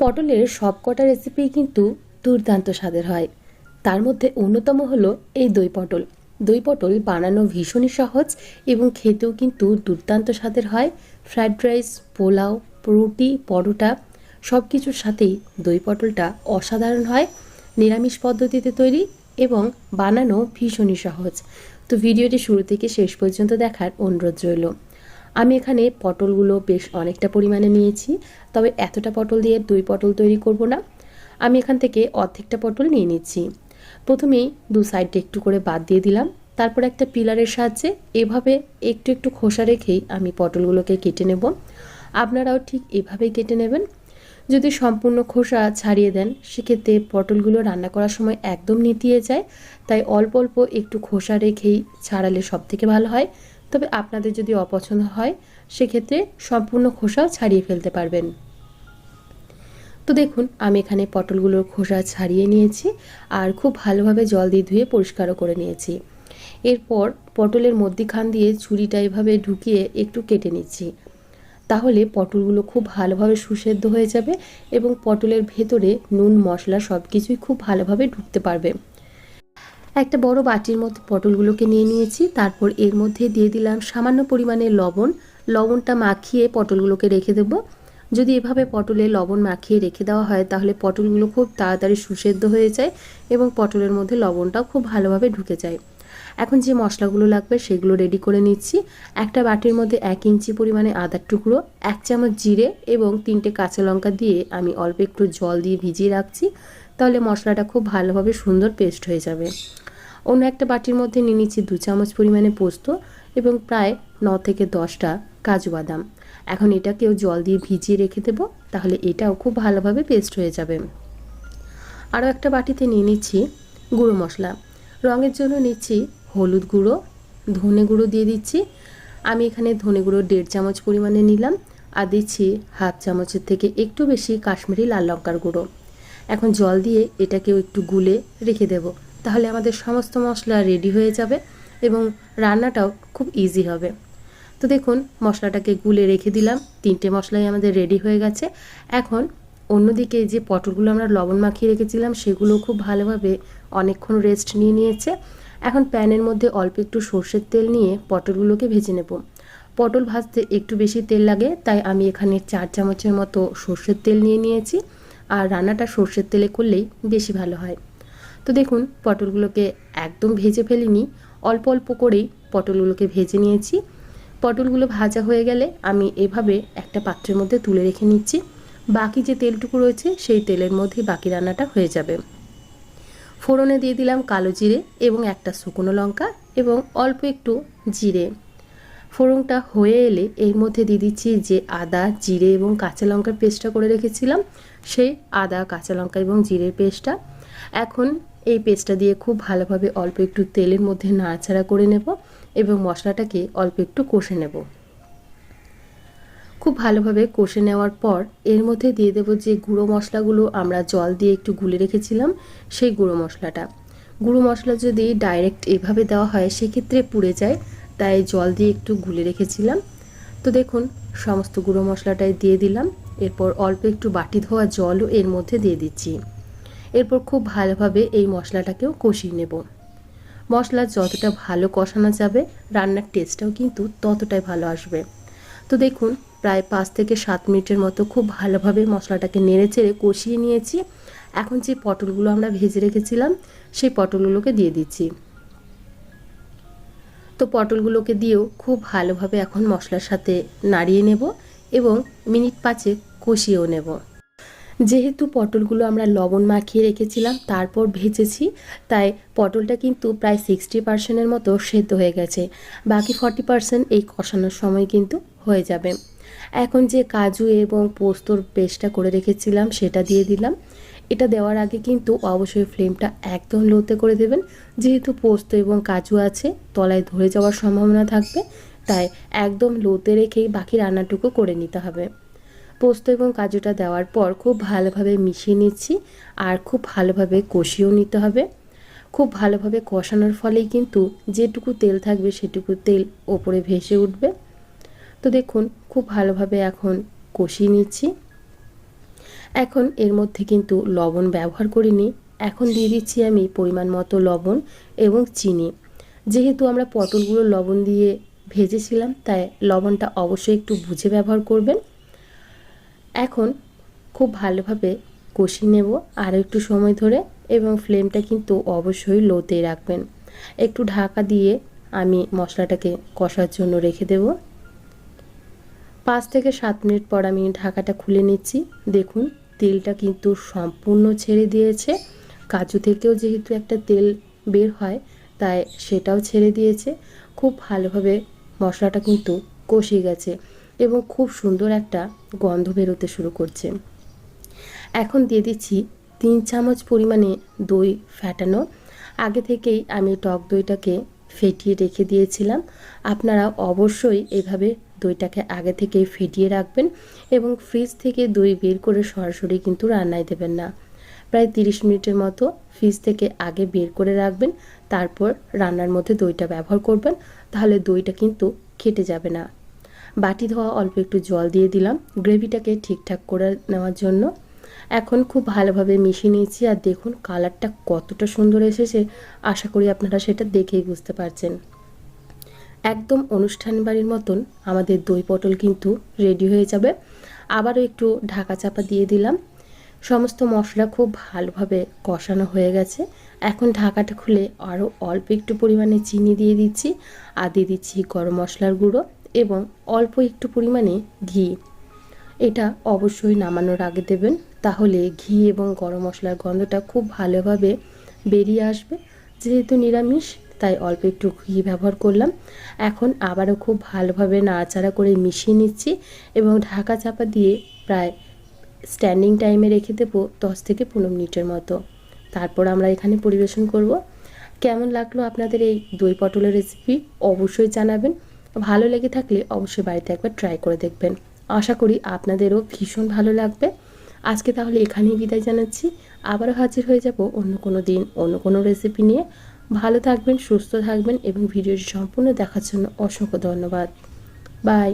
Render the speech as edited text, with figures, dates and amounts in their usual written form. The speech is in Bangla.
পটলের সবকটা রেসিপি কিন্তু দুর্দান্ত স্বাদের হয়। তার মধ্যে অন্যতম হলো এই দই পটল। দই পটল বানানো ভীষণই সহজ এবং খেতেও কিন্তু দুর্দান্ত স্বাদের হয়। ফ্রাইড রাইস, পোলাও, রুটি, পরোটা সব কিছুর সাথেই দই পটলটা অসাধারণ হয়। নিরামিষ পদ্ধতিতে তৈরি এবং বানানো ভীষণই সহজ। তো ভিডিওটি শুরু থেকে শেষ পর্যন্ত দেখার অনুরোধ রইল। আমি এখানে পটলগুলো বেশ অনেকটা পরিমাণে নিয়েছি, তবে এতটা পটল দিয়ে দই পটল তৈরি করব না। আমি এখান থেকে অর্ধেকটা পটল নিয়ে নিচ্ছি। প্রথমেই দু সাইডে একটু করে বাদ দিয়ে দিলাম। তারপর একটা পিলারের সাহায্যে এভাবে একটু একটু খোসা রেখেই আমি পটলগুলোকে কেটে নেব। আপনারাও ঠিক এভাবেই কেটে নেবেন। যদি সম্পূর্ণ খোসা ছাড়িয়ে দেন সেক্ষেত্রে পটলগুলো রান্না করার সময় একদম নেতিয়ে যায়, তাই অল্প অল্প একটু খোসা রেখেই ছাড়ালে সবথেকে ভালো হয়। তবে আপনাদের যদি অপছন্দ হয় সেক্ষেত্রে সম্পূর্ণ খোসাও ছাড়িয়ে ফেলতে পারবেন। তো দেখুন আমি এখানে পটলগুলোর খোসা ছাড়িয়ে নিয়েছি আর খুব ভালোভাবে জল দিয়ে ধুয়ে পরিষ্কারও করে নিয়েছি। এরপর পটলের মধ্যিখান দিয়ে ছুরিটা এভাবে ঢুকিয়ে একটু কেটে নিচ্ছি। তাহলে পটলগুলো খুব ভালোভাবে সুসেদ্ধ হয়ে যাবে এবং পটলের ভেতরে নুন মশলা সব কিছুই খুব ভালোভাবে ঢুকতে পারবে। একটা বড় বাটির মধ্যে পটলগুলোকে নিয়ে নিয়েছি। তারপর এর মধ্যে দিয়ে দিলাম সামান্য পরিমাণে লবণ। লবণটা মাখিয়ে পটলগুলোকে রেখে দেব। যদি এভাবে পটলে লবণ মাখিয়ে রেখে দেওয়া হয় তাহলে পটলগুলো খুব তাড়াতাড়ি সুসেদ্ধ হয়ে যায় এবং পটলের মধ্যে লবণটাও খুব ভালোভাবে ঢুকে যায়। এখন যে মশলাগুলো লাগবে সেগুলো রেডি করে নিচ্ছি। একটা বাটির মধ্যে 1 ইঞ্চি পরিমাণে আদার টুকরো, 1 চামচ জিরে এবং 3টে কাঁচা লঙ্কা দিয়ে আমি অল্প একটু জল দিয়ে ভিজিয়ে রাখছি। তাহলে মশলাটা খুব ভালোভাবে সুন্দর পেস্ট হয়ে যাবে। অন্য একটা বাটির মধ্যে নিয়ে নিচ্ছি 2 চামচ পরিমাণে পোস্ত এবং প্রায় 9 থেকে 10টা কাজু বাদাম। এখন এটাকেও জল দিয়ে ভিজিয়ে রেখে দেব, তাহলে এটাও খুব ভালোভাবে পেস্ট হয়ে যাবে। আরও একটা বাটিতে নিয়ে নিচ্ছি গুঁড়ো মশলা। রঙের জন্য নিচ্ছি হলুদ গুঁড়ো, ধনে গুঁড়ো দিয়ে দিচ্ছি। আমি এখানে ধনে গুঁড়ো 1.5 চামচ পরিমাণে নিলাম আর দিচ্ছি হাফ চামচের থেকে একটু বেশি কাশ্মীরি লাল লঙ্কার গুঁড়ো। এখন জল দিয়ে এটাকেও একটু গুলে রেখে দেব, তাহলে আমাদের সমস্ত মশলা রেডি হয়ে যাবে এবং রান্নাটাও খুব ইজি হবে। তো দেখুন মশলাটাকে গুলে রেখে দিলাম। 3টে মশলাই আমাদের রেডি হয়ে গেছে। এখন অন্যদিকে যে পটলগুলো আমরা লবণ মাখিয়ে রেখেছিলাম সেগুলো খুব ভালোভাবে অনেকক্ষণ রেস্ট নিয়ে নিয়েছে। এখন প্যানের মধ্যে অল্প একটু সর্ষের তেল নিয়ে পটলগুলোকে ভেজে নেব। পটল ভাজতে একটু বেশি তেল লাগে, তাই আমি এখানে 4 চামচের মতো সর্ষের তেল নিয়ে নিয়েছি। আর রান্নাটা সর্ষের তেলে করলেই বেশি ভালো হয়। তো দেখুন পটলগুলোকে একদম ভেজে ফেলিনি, অল্প অল্প করেই পটলগুলোকে ভেজে নিয়েছি। পটলগুলো ভাজা হয়ে গেলে আমি এভাবে একটা পাত্রের মধ্যে তুলে রেখে নিচ্ছি। বাকি যে তেলটুকু রয়েছে সেই তেলের মধ্যে বাকি রান্নাটা হয়ে যাবে। ফোড়নে দিয়ে দিলাম কালো জিরে এবং একটা শুকনো লঙ্কা এবং অল্প একটু জিরে। ফোড়নটা হয়ে এলে এর মধ্যে দিয়ে দিচ্ছি যে আদা, জিরে এবং কাঁচা লঙ্কার পেস্টটা করে রেখেছিলাম, সেই আদা, কাঁচা লঙ্কা এবং জিরের পেস্টটা। এখন এই পেস্টটা দিয়ে খুব ভালোভাবে অল্প একটু তেলের মধ্যে নাড়াচাড়া করে নেব এবং মশলাটাকে অল্প একটু কষে নেব। খুব ভালোভাবে কষে নেওয়ার পর এর মধ্যে দিয়ে দেব যে গুঁড়ো মশলাগুলো আমরা জল দিয়ে একটু গুলে রেখেছিলাম সেই গুঁড়ো মশলাটা। গুঁড়ো মশলা যদি ডাইরেক্ট এভাবে দেওয়া হয় সেক্ষেত্রে পুড়ে যায়, তাই জল দিয়ে একটু গুলে রেখেছিলাম। তো দেখুন সমস্ত গুঁড়ো মশলাটাই দিয়ে দিলাম। এরপর অল্প একটু বাটি ধোয়া জলও এর মধ্যে দিয়ে দিচ্ছি। এরপর খুব ভালোভাবে এই মশলাটাকেও কষিয়ে নেব। মশলা যতটা ভালো কষানো যাবে রান্নার টেস্টটাও কিন্তু ততটাই ভালো আসবে। তো দেখুন প্রায় 5 থেকে 7 মিনিটের মতো খুব ভালোভাবে মশলাটাকে নেড়েচেড়ে কষিয়ে নিয়েছি। এখন যে পটলগুলো আমরা ভেজে রেখেছিলাম সেই পটলগুলোকে দিয়ে দিচ্ছি। তো পটলগুলোকে দিয়েও খুব ভালোভাবে এখন মশলার সাথে নাড়িয়ে নেব এবং মিনিট 5 কষিয়েও নেব। যেহেতু পটলগুলো আমরা লবণ মাখিয়ে রেখেছিলাম তারপর ভেজেছি, তাই পটলটা কিন্তু প্রায় 60% মতো সেদ্ধ হয়ে গেছে। বাকি 40% এই কষানোর সময় কিন্তু হয়ে যাবে। এখন যে কাজু এবং পোস্তর পেস্টটা করে রেখেছিলাম সেটা দিয়ে দিলাম। এটা দেওয়ার আগে কিন্তু অবশ্যই ফ্লেমটা একদম লোতে করে দেবেন, যেহেতু পোস্ত এবং কাজু আছে তলায় ধরে যাওয়ার সম্ভাবনা থাকবে, তাই একদম লোতে রেখেই বাকি রান্নাটুকু করে নিতে হবে। পোস্ত এবং কাজুটা দেওয়ার পর খুব ভালোভাবে মিশিয়ে নিচ্ছি আর খুব ভালোভাবে কষিয়েও নিতে হবে। খুব ভালোভাবে কষানোর ফলেই কিন্তু যেটুকু তেল থাকবে সেটুকু তেল ওপরে ভেসে উঠবে। তো দেখুন খুব ভালোভাবে এখন কষিয়ে নিচ্ছি। এখন এর মধ্যে কিন্তু লবণ ব্যবহার করিনি। এখন দিয়ে দিচ্ছি আমি পরিমাণ মতো লবণ এবং চিনি। যেহেতু আমরা পটলগুলো লবণ দিয়ে ভেজেছিলাম, তাই লবণটা অবশ্যই একটু বুঝে ব্যবহার করবেন। এখন খুব ভালোভাবে কষিয়ে নেব আরও একটু সময় ধরে, এবং ফ্লেমটা কিন্তু অবশ্যই লোতেই রাখবেন। একটু ঢাকা দিয়ে আমি মশলাটাকে কষার জন্য রেখে দেব। 5 থেকে 7 মিনিট পর আমি ঢাকাটা খুলে নিচ্ছি। দেখুন তেলটা কিন্তু সম্পূর্ণ ছেড়ে দিয়েছে। কাজু থেকেও যেহেতু একটা তেল বের হয়, তাই সেটাও ছেড়ে দিয়েছে। খুব ভালোভাবে মশলাটা কিন্তু কষে গেছে এবং খুব সুন্দর একটা গন্ধ বেরোতে শুরু করছে। এখন দিয়ে দিচ্ছি 3 চামচ পরিমাণে দই ফ্যাটানো। আগে থেকেই আমি টক দইটাকে ফেটিয়ে রেখে দিয়েছিলাম। আপনারা অবশ্যই এভাবে দইটাকে আগে থেকেই ফেটিয়ে রাখবেন এবং ফ্রিজ থেকে দই বের করে সরাসরি কিন্তু রান্নায় দেবেন না। প্রায় 30 মিনিটের মতো ফ্রিজ থেকে আগে বের করে রাখবেন, তারপর রান্নার মধ্যে দইটা ব্যবহার করবেন, তাহলে দইটা কিন্তু কেটে যাবে না। বাটি ধোয়া অল্প একটু জল দিয়ে দিলাম গ্রেভিটাকে ঠিকঠাক করে নেওয়ার জন্য। এখন খুব ভালোভাবে মিশিয়ে নিয়েছি, আর দেখুন কালারটা কতটা সুন্দর এসেছে। আশা করি আপনারা সেটা দেখেই বুঝতে পারছেন। একদম অনুষ্ঠান বাড়ির মতন আমাদের দই পটল কিন্তু রেডি হয়ে যাবে। আবারও একটু ঢাকা চাপা দিয়ে দিলাম। সমস্ত মশলা খুব ভালোভাবে কষানো হয়ে গেছে। এখন ঢাকাটা খুলে আরও অল্প একটু পরিমাণে চিনি দিয়ে দিচ্ছি, আর দিয়ে দিচ্ছি গরম মশলার গুঁড়ো এবং অল্প একটু পরিমাণে ঘি। এটা অবশ্যই নামানোর আগে দেবেন, তাহলে ঘি এবং গরম মশলার গন্ধটা খুব ভালোভাবে বেরিয়ে আসবে। যেহেতু নিরামিষ, তাই অল্প একটু ঘি ব্যবহার করলাম। এখন আবারও খুব ভালোভাবে নাড়াচাড়া করে মিশিয়ে নিচ্ছি এবং ঢাকা চাপা দিয়ে প্রায় স্ট্যান্ডিং টাইমে রেখে দেবো 10 থেকে 15 মিনিটের মতো। তারপর আমরা এখানে পরিবেশন করব। কেমন লাগলো আপনাদের এই দই পটলের রেসিপি অবশ্যই জানাবেন। ভালো লেগে থাকলে অবশ্যই বাড়িতে একবার ট্রাই করে দেখবেন। আশা করি আপনাদেরও ভীষণ ভালো লাগবে। আজকে তাহলে এখানেই বিদায় জানাচ্ছি। আবারও হাজির হয়ে যাব অন্য কোনো দিন অন্য কোনো রেসিপি নিয়ে। ভালো থাকবেন, সুস্থ থাকবেন এবং ভিডিওটি সম্পূর্ণ দেখার জন্য অসংখ্য ধন্যবাদ। বাই।